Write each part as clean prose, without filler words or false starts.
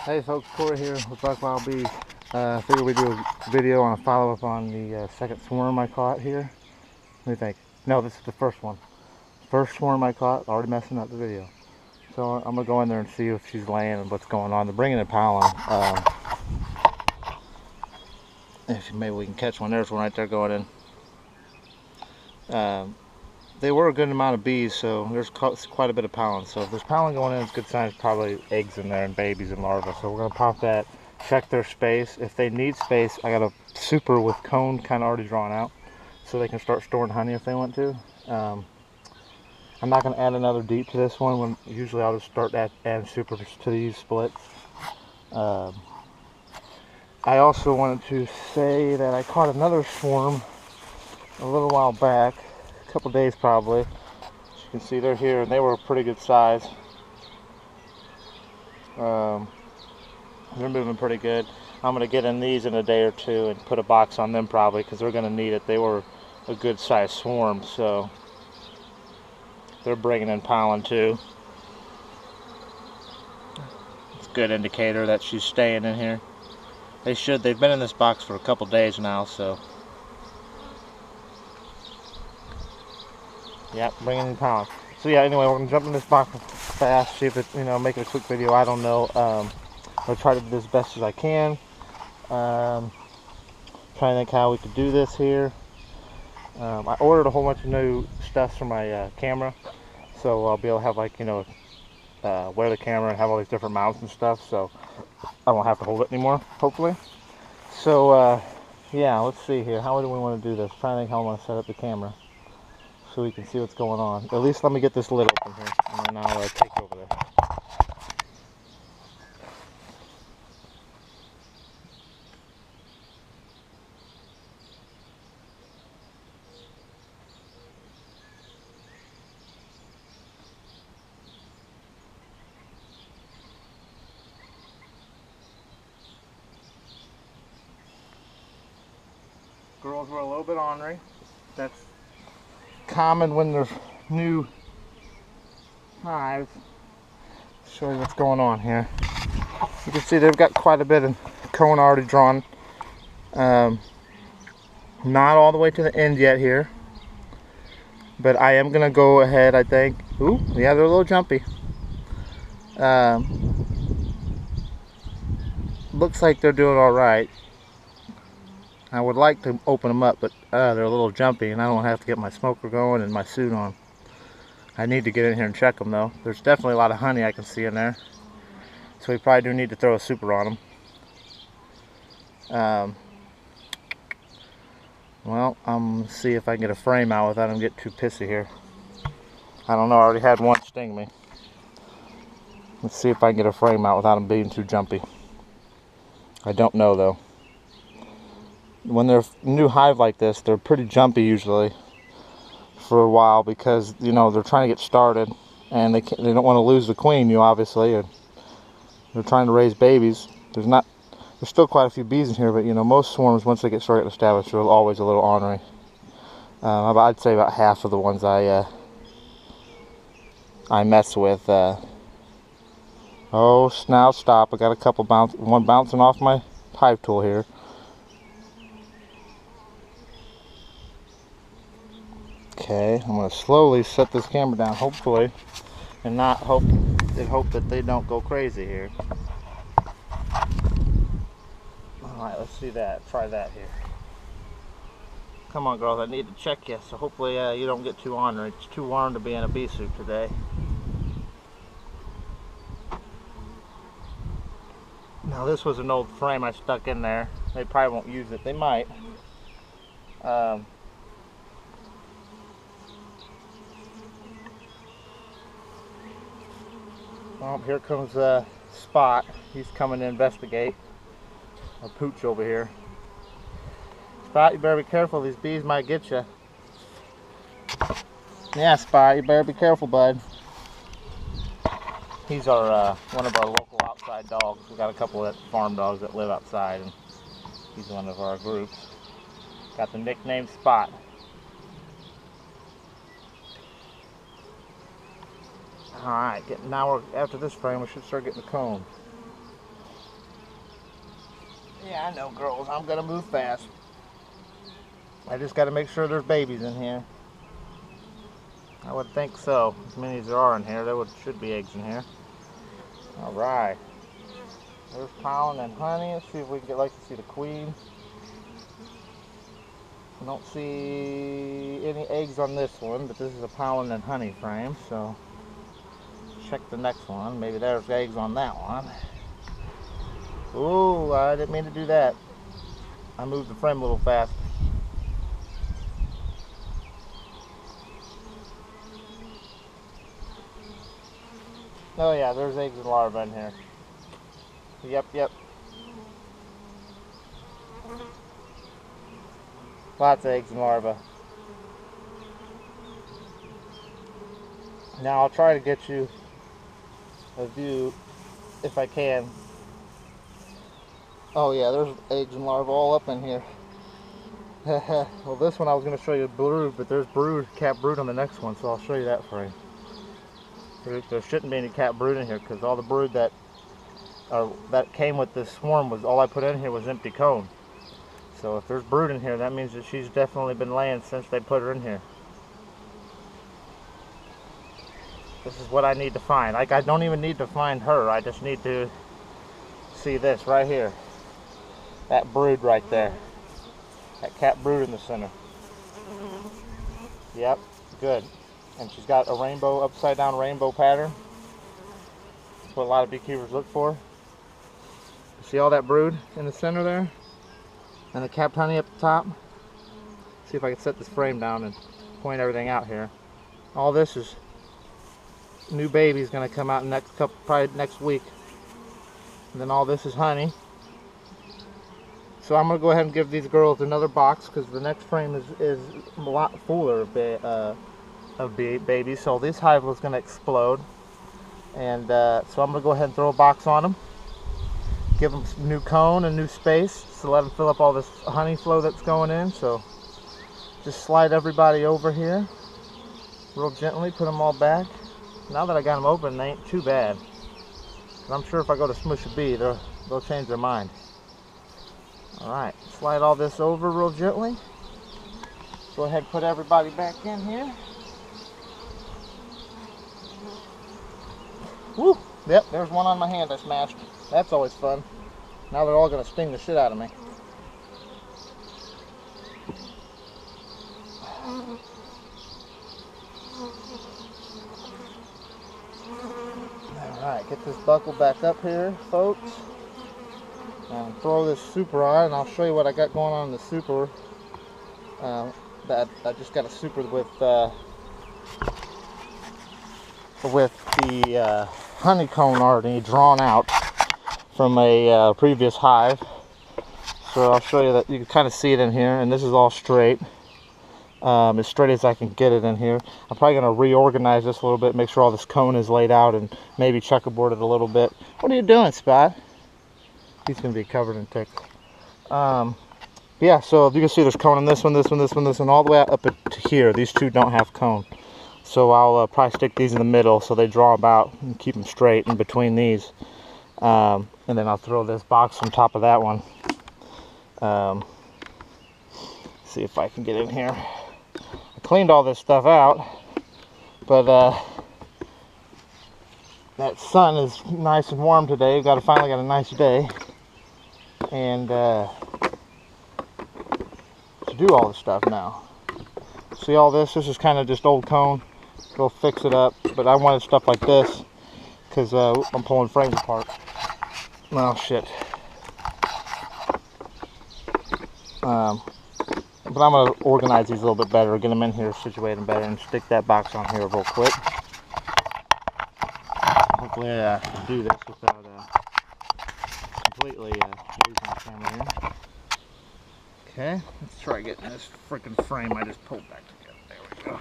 Hey folks, Corey here with Buck Wild Bees. Figured we'd do a video on a follow-up on the second swarm I caught here. What do you think? No, this is the first one. First swarm I caught, already messing up the video. So I'm going to go in there and see if she's laying and what's going on. They're bringing in pollen. If maybe we can catch one. There's one right there going in. They were a good amount of bees, so there's quite a bit of pollen. So if there's pollen going in, it's a good sign. It's probably eggs in there and babies and larvae. So we're going to pop that, check their space. If they need space, I got a super with cone kind of already drawn out, so they can start storing honey if they want to. I'm not going to add another deep to this one. When usually I'll just start adding supers to these splits. I also wanted to say that I caught another swarm a little while back. Couple days probably. As you can see, they're here and they were a pretty good size. They're moving pretty good. I'm going to get in these in a day or two and put a box on them probably because they're going to need it. They were a good sized swarm, so they're bringing in pollen too. It's a good indicator that she's staying in here. They've been in this box for a couple days now, so yeah, bringing in pollen. So yeah, anyway, we're gonna jump in this box fast, see if it, make it a quick video. I don't know. I'll try to do this as best as I can. Trying to think how we could do this here. I ordered a whole bunch of new stuff for my camera, so I'll be able to have wear the camera and have all these different mounts and stuff, so I won't have to hold it anymore, hopefully. So yeah, let's see here. How do we want to do this? I'm trying to think how I want to set up the camera so we can see what's going on. At least let me get this lid open here, and then I'll take over there. Girls were a little bit ornery. That's common when there's new hives. Show you what's going on here. You can see they've got quite a bit of cone already drawn. Not all the way to the end yet here, but I am gonna go ahead, I think. Ooh, yeah, they're a little jumpy. Looks like they're doing all right. I would like to open them up, but they're a little jumpy and I don't have to get my smoker going and my suit on. I need to get in here and check them though. There's definitely a lot of honey I can see in there, so we probably do need to throw a super on them. Well, I'm going to see if I can get a frame out without them getting too pissy here. I don't know, I already had one sting me. Let's see if I can get a frame out without them being too jumpy. I don't know though. When they're a new hive like this, they're pretty jumpy usually for a while because they're trying to get started and they don't want to lose the queen, obviously, and they're trying to raise babies. There's still quite a few bees in here, but most swarms, once they get started established, are always a little ornery. I'd say about half of the ones I mess with. Oh, now stop! I got a couple one bouncing off my hive tool here. Okay, I'm going to slowly set this camera down, hopefully, and hope that they don't go crazy here. Alright, let's see that. Try that here. Come on, girls, I need to check you, so hopefully you don't get too ornery. It's too warm to be in a bee suit today. Now, this was an old frame I stuck in there. They probably won't use it. They might. Well, here comes Spot. He's coming to investigate. A pooch over here. Spot, you better be careful. These bees might get you. Yeah, Spot, you better be careful, bud. He's our one of our local outside dogs. We got a couple of farm dogs that live outside, and he's one of our groups. Got the nickname Spot. Alright, now after this frame we should start getting the cone. Yeah, I know, girls. I'm gonna move fast. I just gotta make sure there's babies in here. I would think so. As many as there are in here, should be eggs in here. All right. There's pollen and honey. Let's see if we can like to see the queen. I don't see any eggs on this one, but this is a pollen and honey frame, so check the next one. Maybe there's eggs on that one. Ooh, I didn't mean to do that. I moved the frame a little fast. Oh yeah, there's eggs and larvae in here. Yep. Lots of eggs and larvae. Now I'll try to get you a view if I can. Oh yeah, there's eggs and larvae all up in here. Well, this one I was going to show you brood, but there's cat brood on the next one, so I'll show you that for you. There shouldn't be any cat brood in here because all the brood that came with this swarm was all I put in here was empty comb. So if there's brood in here, that means that she's definitely been laying since they put her in here. This is what I need to find. Like, I don't even need to find her. I just need to see this right here. That brood right there. That cat brood in the center. Yep, good. And she's got a rainbow, upside down rainbow pattern. That's what a lot of beekeepers look for. See all that brood in the center there? And the capped honey up the top? See if I can set this frame down and point everything out here. All this is new baby's gonna come out probably next week. And then all this is honey. So I'm gonna go ahead and give these girls another box because the next frame is a lot fuller of babies. So this hive was gonna explode. And so I'm gonna go ahead and throw a box on them. Give them some new cone and new space to let them fill up all this honey flow that's going in. So just slide everybody over here real gently, put them all back. Now that I got them open, they ain't too bad. And I'm sure if I go to smush a bee, they'll change their mind. Alright, slide all this over real gently. Go ahead and put everybody back in here. Woo! Yep, there's one on my hand I smashed. That's always fun. Now they're all going to sting the shit out of me. Alright, get this buckle back up here, folks. And throw this super on, and I'll show you what I got going on in the super. That I just got a super with the honeycomb already drawn out from a previous hive. So I'll show you that. You can kind of see it in here, and this is all straight. As straight as I can get it in here. I'm probably going to reorganize this a little bit, make sure all this cone is laid out, and maybe checkerboard it a little bit. What are you doing, Spot? He's going to be covered in ticks. Yeah, so you can see there's cone in this one, all the way up to here. These two don't have cone. So I'll probably stick these in the middle so they draw about and keep them straight in between these. And then I'll throw this box on top of that one. See if I can get in here. I cleaned all this stuff out, but that sun is nice and warm today. Finally got a nice day. And to do all this stuff now. See all this? This is kind of just old cone. Go fix it up. But I wanted stuff like this because I'm pulling frames apart. Oh shit. But I'm going to organize these a little bit better, get them in here, situate them better, and stick that box on here real quick. Hopefully I can do this without completely losing the camera here. Okay, let's try getting this freaking frame I just pulled back together. There we go.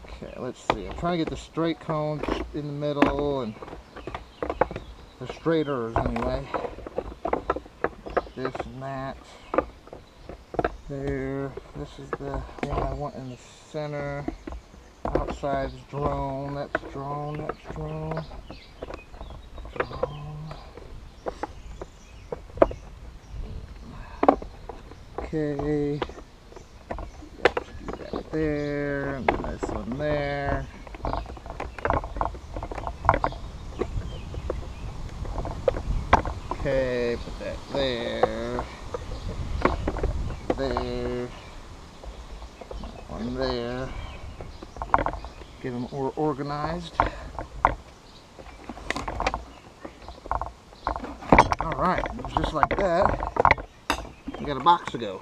Okay, let's see. I'm trying to get the straight cones in the middle, and the straighters anyway. This and that. There. This is the one I want in the center. Outside's drone. That's drone. That's drone. Drone. Okay. Do that there, and this one there. Okay, put that there. There. That one there. Get them organized. Alright, just like that, we got a box to go.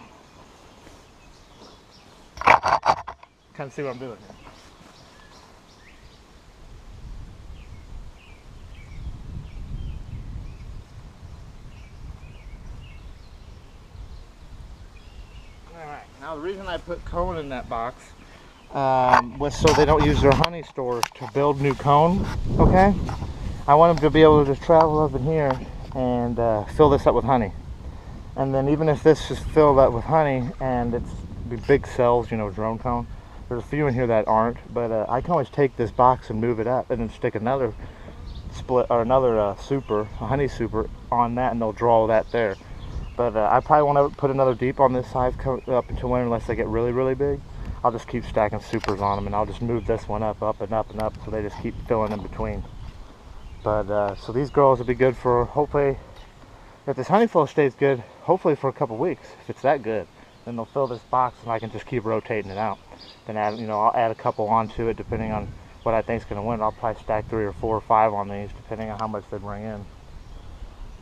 Kind of see what I'm doing here. Alright, now the reason I put cone in that box was so they don't use their honey stores to build new cone, okay? I want them to be able to just travel up in here and fill this up with honey. And then even if this is filled up with honey and it's big cells, you know, drone cone, there's a few in here that aren't, but I can always take this box and move it up and then stick another split or another super, a honey super on that, and they'll draw that there. But I probably want to put another deep on this side up until winter unless they get really, really big. I'll just keep stacking supers on them, and I'll just move this one up and up and up so they just keep filling in between. But so these girls will be good for, hopefully, if this honey flow stays good, hopefully for a couple weeks. If it's that good, then they'll fill this box and I can just keep rotating it out. Then add, you know, I'll add a couple onto it depending on what I think is going to win. I'll probably stack 3 or 4 or 5 on these depending on how much they bring in.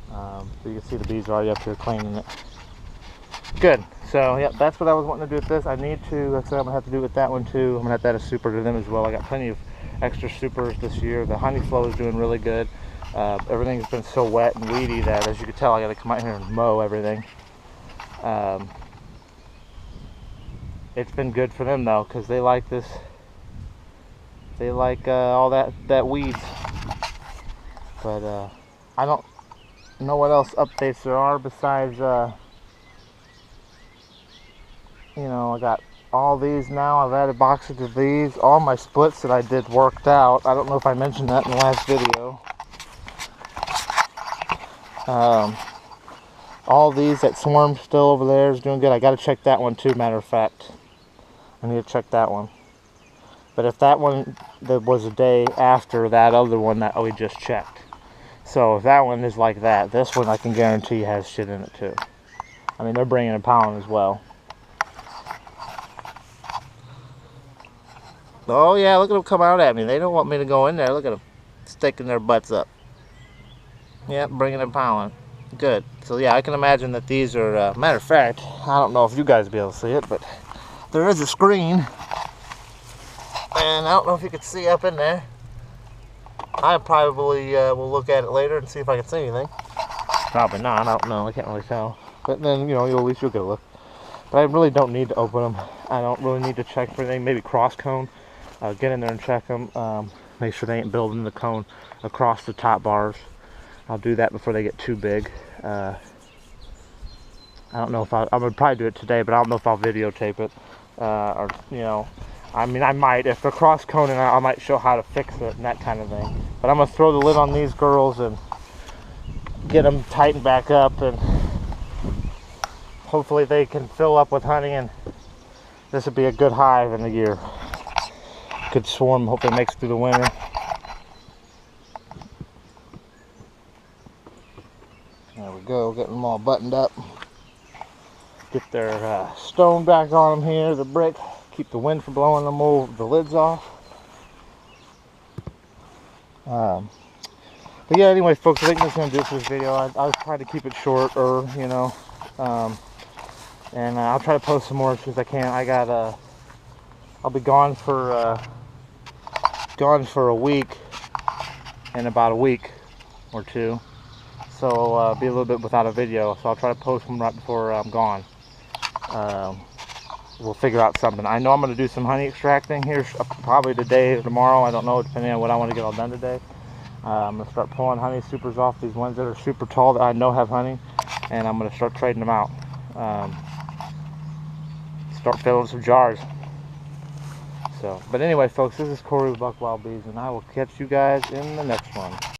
So you can see the bees are already up here cleaning it. Good. So yeah, that's what I was wanting to do with this. I need to, like I said, I'm gonna have to do with that one too. I'm gonna have to add a super to them as well. I got plenty of extra supers this year. The honey flow is doing really good. Everything's been so wet and weedy that, as you can tell, I gotta come out here and mow everything. It's been good for them though, because they like this. They like all that weeds. But I don't know what else updates there are besides you know, I got all these now. I've added boxes of these. All my splits that I did worked out. I don't know if I mentioned that in the last video. All these that swarm still over there is doing good. I got to check that one too, matter of fact. I need to check that one. But if that one that was a day after that other one that we just checked. So if that one is like that, this one I can guarantee has shit in it too. I mean, they're bringing in pollen as well. Oh yeah, look at them come out at me. They don't want me to go in there. Look at them sticking their butts up. Yep, bringing in pollen. Good. So yeah, I can imagine that these are, matter of fact, I don't know if you guys will be able to see it, but there is a screen. And I don't know if you can see up in there. I probably will look at it later and see if I can see anything. Probably not, I don't know, I can't really tell. But then, you know, at least you'll get a look. But I really don't need to open them. I don't really need to check for anything. Maybe cross cone. Get in there and check them. Make sure they ain't building the cone across the top bars. I'll do that before they get too big. I don't know if I'm gonna probably do it today, but I don't know if I'll videotape it. Or, you know, I mean, I might. If they're cross coning, I might show how to fix it and that kind of thing. But I'm gonna throw the lid on these girls and get them tightened back up, and hopefully they can fill up with honey, and this will be a good hive in the year. Good swarm, hopefully it makes it through the winter. There we go, getting them all buttoned up. Get their stone back on them here, the brick. Keep the wind from blowing them over the lids off. But yeah, anyway folks, I think that's going to do it for this video. I was trying to keep it short, or, you know. And I'll try to post some more as soon as I can. I got I'll be gone for a week, in about a week or two, so I'll be a little bit without a video, so I'll try to post them right before I'm gone. We'll figure out something. I know I'm going to do some honey extracting here probably today or tomorrow, I don't know, depending on what I want to get all done today. I'm going to start pulling honey supers off these ones that are super tall that I know have honey, and I'm going to start trading them out. Start filling some jars. So, but anyway folks, this is Corey with Buck Wild Bees, and I will catch you guys in the next one.